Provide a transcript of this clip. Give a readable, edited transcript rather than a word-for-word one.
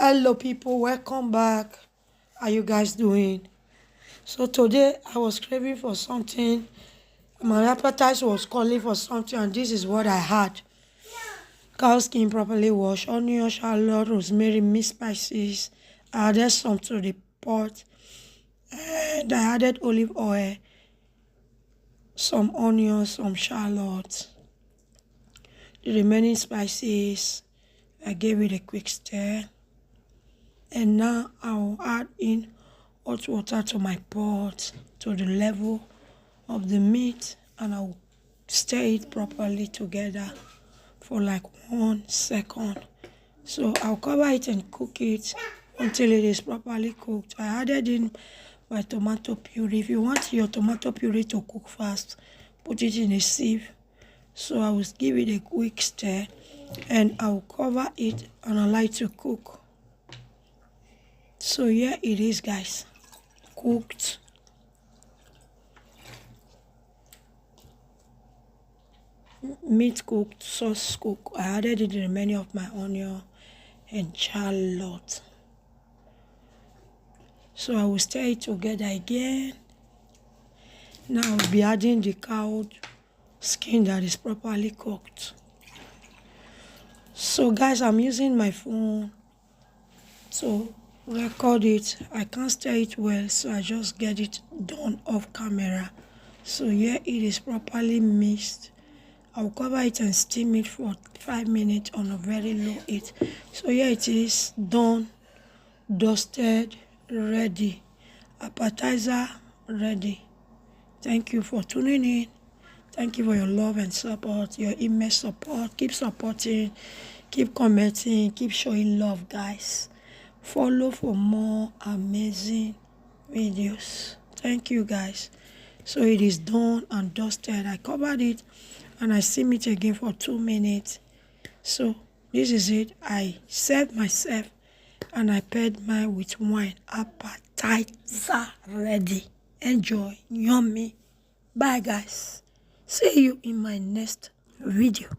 Hello people, welcome back. How you guys doing? So today I was craving for something. My appetite was calling for something, and this is what I had. Cowskin properly washed, onion, shallot, rosemary, mixed spices. I added some to the pot, and I added olive oil, some onions, some shallot. The remaining spices, I gave it a quick stir. And now I'll add in hot water to my pot to the level of the meat, and I'll stir it properly together for like 1 second. So I'll cover it and cook it until it is properly cooked. I added in my tomato puree. If you want your tomato puree to cook fast, put it in a sieve. So I will give it a quick stir and I'll cover it and allow it to cook. So here it is, guys, cooked. Meat cooked, sauce cooked. I added in the remaining of my onion and shallot. So I will stir it together again. Now I'll be adding the cow skin that is properly cooked. So guys, I'm using my phone to record it. I can't stir it well, so I just get it done off camera. So here it is properly mixed. I'll cover it and steam it for 5 minutes on a very low heat. So here it is, done, dusted, ready. Appetizer ready. Thank you for tuning in. Thank you for your love and support, your immense support. Keep supporting, keep commenting, keep showing love, guys. Follow for more amazing videos. Thank you, guys. So it is done and dusted. I covered it and I steam it again for 2 minutes. So this is it. I served myself and I paired mine with wine. Appetizer ready. Enjoy. Yummy. Bye, guys. See you in my next video.